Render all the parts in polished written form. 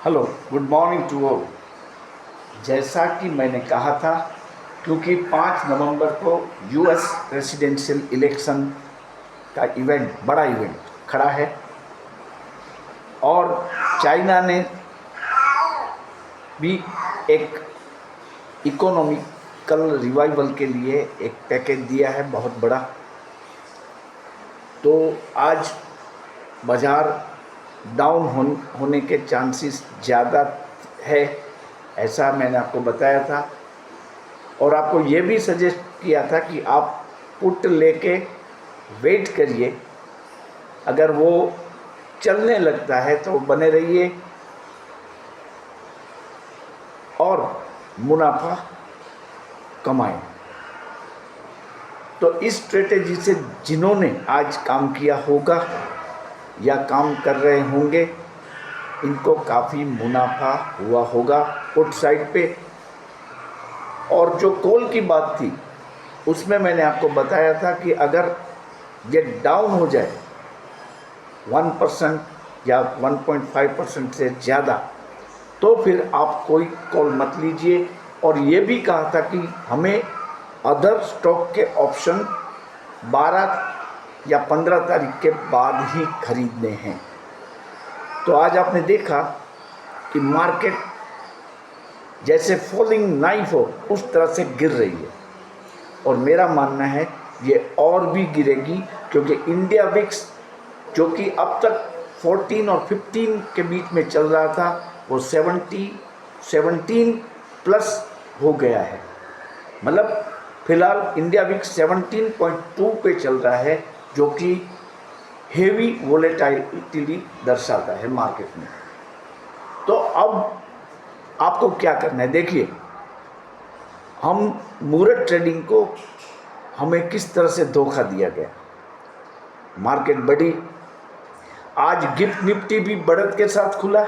Hello, good morning to all. जैसा कि मैंने कहा था, क्योंकि 5 नवंबर को यूएस प्रेसिडेंशियल इलेक्शन का इवेंट, बड़ा इवेंट खड़ा है और चाइना ने भी एक इकोनॉमिकल रिवाइवल के लिए एक पैकेज दिया है बहुत बड़ा। तो आज बाज़ार डाउन होने के चांसेस ज़्यादा है, ऐसा मैंने आपको बताया था। और आपको ये भी सजेस्ट किया था कि आप पुट लेके वेट करिए, अगर वो चलने लगता है तो बने रहिए और मुनाफा कमाएं। तो इस स्ट्रेटेजी से जिन्होंने आज काम किया होगा या काम कर रहे होंगे, इनको काफ़ी मुनाफा हुआ होगा पुट साइड पे। और जो कॉल की बात थी, उसमें मैंने आपको बताया था कि अगर ये डाउन हो जाए 1% या 1.5% से ज़्यादा, तो फिर आप कोई कॉल मत लीजिए। और ये भी कहा था कि हमें अदर स्टॉक के ऑप्शन 12 या 15 तारीख के बाद ही खरीदने हैं। तो आज आपने देखा कि मार्केट जैसे फॉलिंग नाइफ हो उस तरह से गिर रही है, और मेरा मानना है ये और भी गिरेगी, क्योंकि इंडिया विक्स जो कि अब तक 14 और 15 के बीच में चल रहा था, वो 17 प्लस हो गया है। मतलब फिलहाल इंडिया विक्स 17.2 पे चल रहा है, जो कि हेवी वोलेटिलिटी दर्शाता है मार्केट में। तो अब आपको क्या करना है, देखिए हम मुहूर्त ट्रेडिंग को हमें किस तरह से धोखा दिया गया। मार्केट बढ़ी, आज गिफ्ट निफ्टी भी बढ़त के साथ खुला,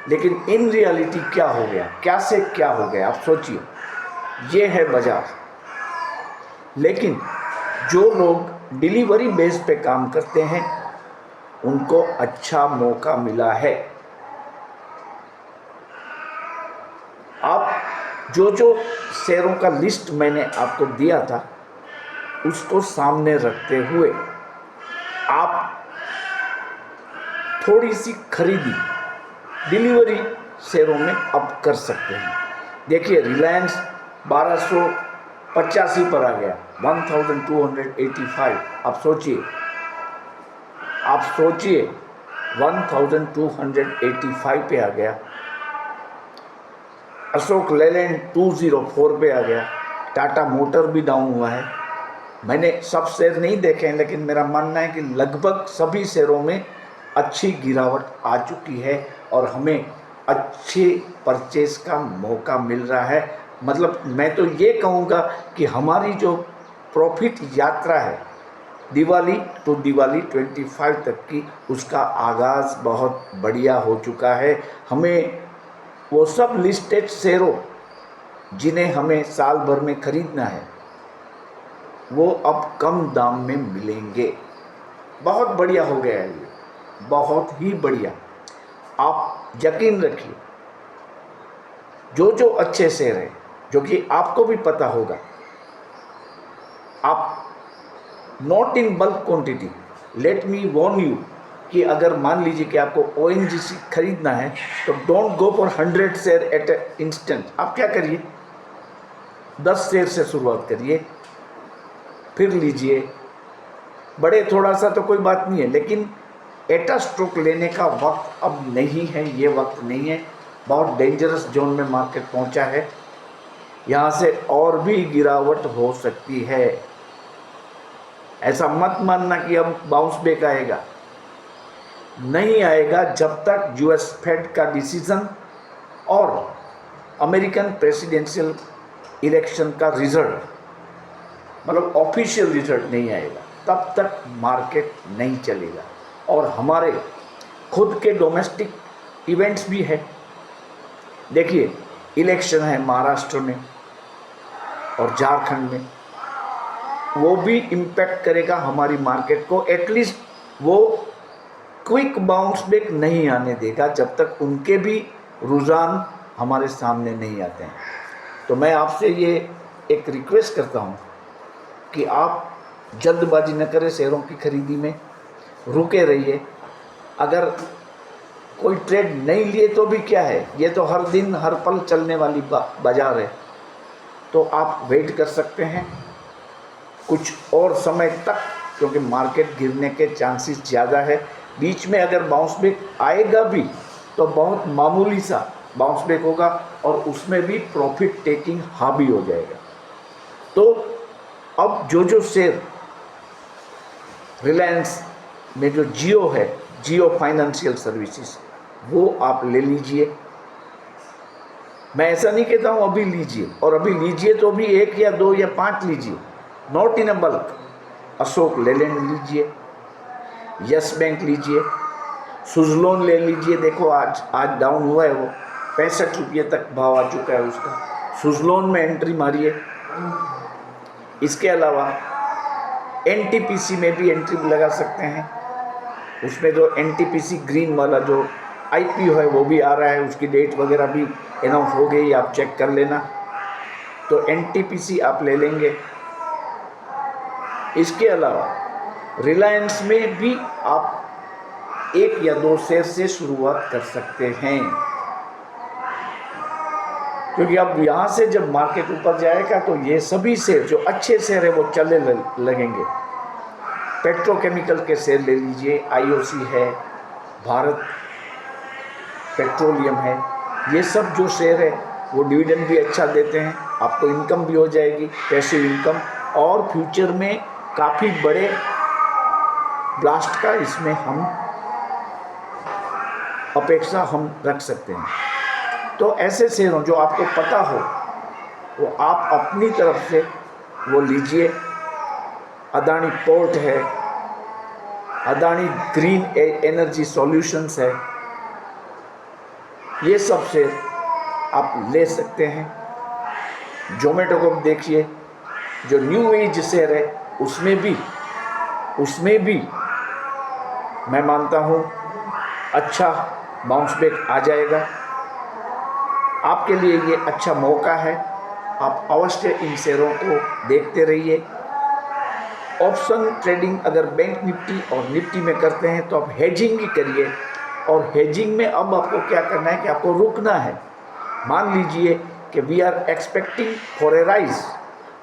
लेकिन इन रियलिटी क्या हो गया, क्या से क्या हो गया, आप सोचिए। ये है बाजार। लेकिन जो लोग डिलीवरी बेस पे काम करते हैं, उनको अच्छा मौका मिला है। आप जो जो शेयरों का लिस्ट मैंने आपको दिया था, उसको सामने रखते हुए आप थोड़ी सी खरीदी डिलीवरी शेयरों में अब कर सकते हैं। देखिए रिलायंस 1285 पर आ गया, 1285। आप सोचिए 1285 पे आ गया। अशोक लेलैंड 204 पे आ गया। टाटा मोटर भी डाउन हुआ है। मैंने सब शेयर नहीं देखे हैं, लेकिन मेरा मानना है कि लगभग सभी शेयरों में अच्छी गिरावट आ चुकी है और हमें अच्छे परचेस का मौका मिल रहा है। मतलब मैं तो ये कहूँगा कि हमारी जो प्रॉफिट यात्रा है दिवाली टू दिवाली 25 तक की, उसका आगाज़ बहुत बढ़िया हो चुका है। हमें वो सब लिस्टेड शेयरों जिन्हें हमें साल भर में खरीदना है, वो अब कम दाम में मिलेंगे। बहुत बढ़िया हो गया है ये, बहुत ही बढ़िया। आप यकीन रखिए, जो जो अच्छे शेयर हैं, जो कि आपको भी पता होगा, आप not in bulk quantity, let me warn you कि अगर मान लीजिए कि आपको ONGC खरीदना है, तो don't go for 100 share eight A instant. आप क्या करिए, 10 शेयर से शुरुआत करिए, फिर लीजिए। बड़े थोड़ा सा तो कोई बात नहीं है, लेकिन एटा स्ट्रोक लेने का वक्त अब नहीं है, ये वक्त नहीं है। बहुत डेंजरस जोन में मार्केट पहुंचा है, यहाँ से और भी गिरावट हो सकती है। ऐसा मत मानना कि अब बाउंस बैक आएगा, नहीं आएगा जब तक यूएस फेड का डिसीजन और अमेरिकन प्रेसिडेंशियल इलेक्शन का रिजल्ट, मतलब ऑफिशियल रिजल्ट नहीं आएगा, तब तक मार्केट नहीं चलेगा। और हमारे खुद के डोमेस्टिक इवेंट्स भी है। देखिए इलेक्शन है महाराष्ट्र में और झारखंड में, वो भी इम्पैक्ट करेगा हमारी मार्केट को। एटलीस्ट वो क्विक बाउंस बैक नहीं आने देगा जब तक उनके भी रुझान हमारे सामने नहीं आते हैं। तो मैं आपसे ये एक रिक्वेस्ट करता हूँ कि आप जल्दबाजी न करें, शेयरों की खरीदी में रुके रहिए। अगर कोई ट्रेड नहीं लिए तो भी क्या है, ये तो हर दिन हर पल चलने वाली बाजार है, तो आप वेट कर सकते हैं कुछ और समय तक, क्योंकि मार्केट गिरने के चांसेस ज़्यादा है। बीच में अगर बाउंस बैक आएगा भी तो बहुत मामूली सा बाउंस बैक होगा और उसमें भी प्रॉफिट टेकिंग हावी हो जाएगा। तो अब जो शेयर रिलायंस में जो जियो है, जियो फाइनेंशियल सर्विसेज, वो आप ले लीजिए। मैं ऐसा नहीं कहता हूँ अभी लीजिए, और अभी लीजिए तो भी 1 या 2 या 5 लीजिए, not in a bulk. Ashok Leyland लीजिए, यस बैंक लीजिए, सुजलोन ले लीजिए। देखो आज डाउन हुआ है, वो 65 रुपये तक भाव आ चुका है उसका। सुजलोन में एंट्री मारिए। इसके अलावा एनटीपीसी में भी एंट्री लगा सकते हैं। उसमें जो एनटीपीसी ग्रीन वाला जो आईपीओ है वो भी आ रहा है, उसकी डेट वगैरह भी अनाउंस हो गई, आप चेक कर लेना। तो एनटीपीसी आप ले लेंगे। इसके अलावा रिलायंस में भी आप 1 या 2 शेयर से शुरुआत कर सकते हैं, क्योंकि अब यहाँ से जब मार्केट ऊपर जाएगा तो ये सभी शेयर जो अच्छे शेयर है वो चलने लगेंगे। पेट्रोकेमिकल के शेयर ले लीजिए, आईओसी है, भारत पेट्रोलियम है, ये सब जो शेयर है वो डिविडेंड भी अच्छा देते हैं, आपको इनकम भी हो जाएगी, पैसिव इनकम, और फ्यूचर में काफ़ी बड़े ब्लास्ट का इसमें हम अपेक्षा हम रख सकते हैं। तो ऐसे शेयरों जो आपको पता हो वो आप अपनी तरफ से वो लीजिए। अदानी पोर्ट है, अदानी ग्रीन एनर्जी सॉल्यूशंस है, ये सब शेयर आप ले सकते हैं। जोमेटो को देखिए, जो न्यू एज शेयर है उसमें भी मैं मानता हूँ अच्छा बाउंस बैक आ जाएगा। आपके लिए ये अच्छा मौका है, आप अवश्य इन शेयरों को देखते रहिए। ऑप्शन ट्रेडिंग अगर बैंक निफ्टी और निफ्टी में करते हैं तो आप हेजिंग ही करिए, और हेजिंग में अब आपको क्या करना है कि आपको रुकना है। मान लीजिए कि we are expecting for a rise,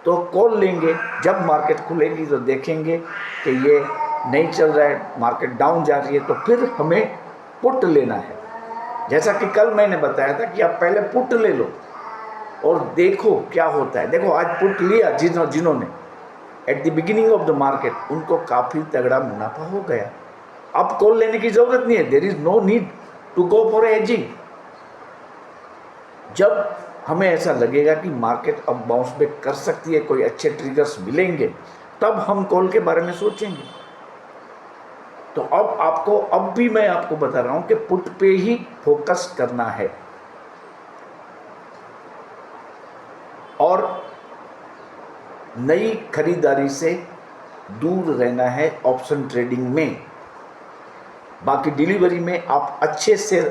तो कॉल लेंगे, जब मार्केट खुलेगी तो देखेंगे कि ये नहीं चल रहा है, मार्केट डाउन जा रही है, तो फिर हमें पुट लेना है। जैसा कि कल मैंने बताया था कि आप पहले पुट ले लो और देखो क्या होता है। देखो आज पुट लिया जिन्होंने at the beginning of the market, उनको काफ़ी तगड़ा मुनाफा हो गया। अब कॉल लेने की ज़रूरत नहीं है, there is no need to go for hedging. जब हमें ऐसा लगेगा कि मार्केट अब बाउंस बैक कर सकती है, कोई अच्छे ट्रिगर्स मिलेंगे, तब हम कॉल के बारे में सोचेंगे। तो अब भी मैं आपको बता रहा हूं कि पुट पे ही फोकस करना है और नई खरीदारी से दूर रहना है ऑप्शन ट्रेडिंग में। बाकी डिलीवरी में आप अच्छे से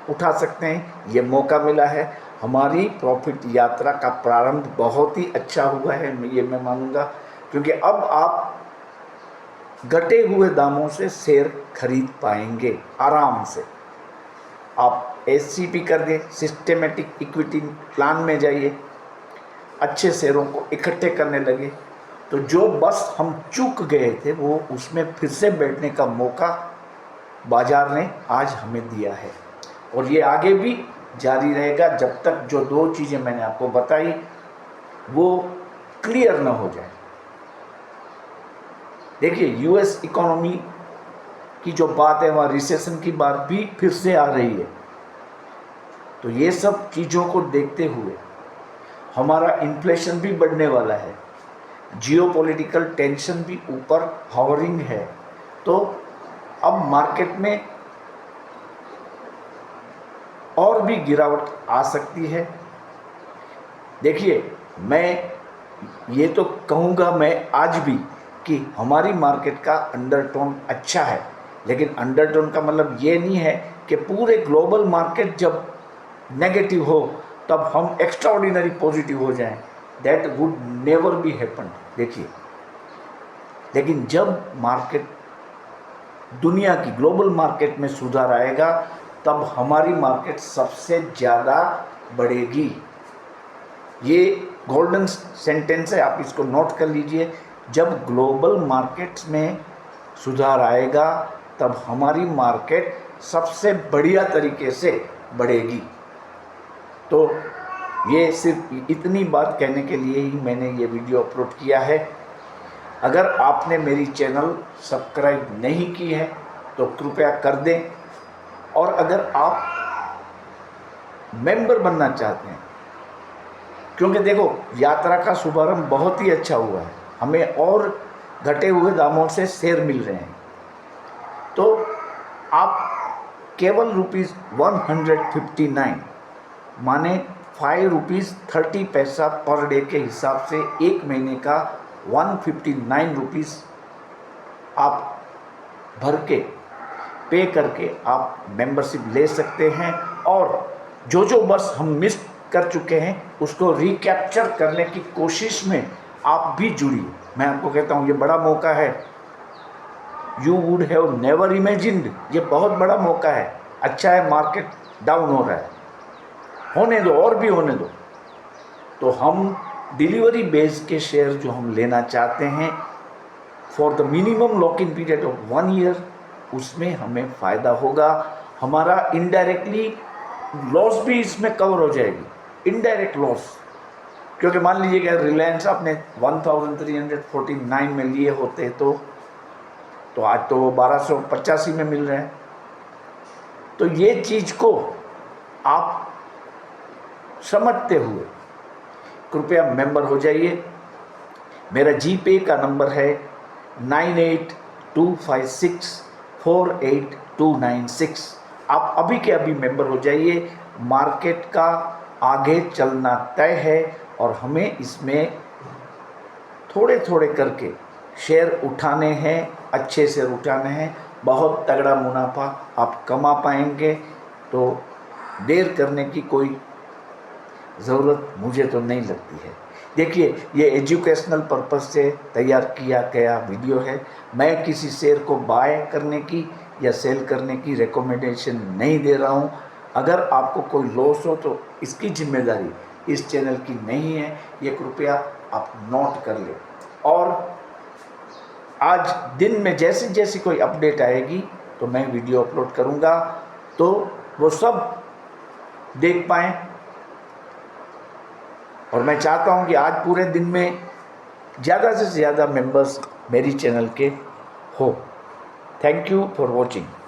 उठा सकते हैं, ये मौका मिला है। हमारी प्रॉफिट यात्रा का प्रारंभ बहुत ही अच्छा हुआ है, मैं मानूंगा, क्योंकि अब आप घटे हुए दामों से शेयर खरीद पाएंगे आराम से। आप एससीपी कर दें, सिस्टेमेटिक इक्विटी प्लान में जाइए, अच्छे शेयरों को इकट्ठे करने लगे, तो जो बस हम चूक गए थे वो उसमें फिर से बैठने का मौका बाजार ने आज हमें दिया है, और ये आगे भी जारी रहेगा जब तक जो 2 चीज़ें मैंने आपको बताई वो क्लियर ना हो जाए। देखिए यूएस इकोनॉमी की जो बात है, वहाँ रिसेशन की बात भी फिर से आ रही है। तो ये सब चीज़ों को देखते हुए हमारा इन्फ्लेशन भी बढ़ने वाला है, जियोपॉलिटिकल टेंशन भी ऊपर हॉवरिंग है, तो अब मार्केट में और भी गिरावट आ सकती है। देखिए मैं ये तो कहूँगा मैं आज भी कि हमारी मार्केट का अंडरटोन अच्छा है, लेकिन अंडरटोन का मतलब ये नहीं है कि पूरे ग्लोबल मार्केट जब नेगेटिव हो तब हम एक्स्ट्राऑर्डिनरी पॉजिटिव हो जाएं। That would never be happen. देखिए, लेकिन जब मार्केट, दुनिया की ग्लोबल मार्केट में सुधार आएगा तब हमारी मार्केट सबसे ज़्यादा बढ़ेगी। ये गोल्डन सेंटेंस है, आप इसको नोट कर लीजिए। जब ग्लोबल मार्केट्स में सुधार आएगा तब हमारी मार्केट सबसे बढ़िया तरीके से बढ़ेगी। तो ये सिर्फ इतनी बात कहने के लिए ही मैंने ये वीडियो अपलोड किया है। अगर आपने मेरी चैनल सब्सक्राइब नहीं की है तो कृपया कर दें, और अगर आप मेंबर बनना चाहते हैं, क्योंकि देखो यात्रा का शुभारंभ बहुत ही अच्छा हुआ है, हमें और घटे हुए दामों से शेयर मिल रहे हैं, तो आप केवल ₹159 माने ₹5.30 पर डे के हिसाब से एक महीने का ₹159 आप भर के पे करके आप मेंबरशिप ले सकते हैं। और जो बस हम मिस कर चुके हैं उसको रिकैप्चर करने की कोशिश में आप भी जुड़िए। मैं आपको कहता हूँ ये बड़ा मौका है, you would have never imagined. ये बहुत बड़ा मौका है। अच्छा है मार्केट डाउन हो रहा है, होने दो और भी होने दो। तो हम डिलीवरी बेस के शेयर जो हम लेना चाहते हैं for the minimum lock in period of 1 year, उसमें हमें फ़ायदा होगा। हमारा इनडायरेक्टली लॉस भी इसमें कवर हो जाएगी, इनडायरेक्ट लॉस। क्योंकि मान लीजिए कि रिलायंस आपने 1349 में लिए होते तो आज तो वो 1285 में मिल रहे हैं। तो ये चीज़ को आप समझते हुए कृपया मेंबर हो जाइए। मेरा जीपे का नंबर है 9825648296। आप अभी के अभी मेंबर हो जाइए। मार्केट का आगे चलना तय है और हमें इसमें थोड़े थोड़े करके शेयर उठाने हैं, अच्छे शेयर उठाने हैं। बहुत तगड़ा मुनाफा आप कमा पाएंगे। तो देर करने की कोई ज़रूरत मुझे तो नहीं लगती है। देखिए, ये एजुकेशनल पर्पस से तैयार किया गया वीडियो है। मैं किसी शेयर को बाय करने की या सेल करने की रिकमेंडेशन नहीं दे रहा हूँ। अगर आपको कोई लॉस हो तो इसकी जिम्मेदारी इस चैनल की नहीं है, ये कृपया आप नोट कर लें। और आज दिन में जैसे जैसी कोई अपडेट आएगी तो मैं वीडियो अपलोड करूँगा, तो वो सब देख पाएँ। और मैं चाहता हूं कि आज पूरे दिन में ज़्यादा से ज़्यादा मेंबर्स मेरी चैनल के हो। Thank you for watching.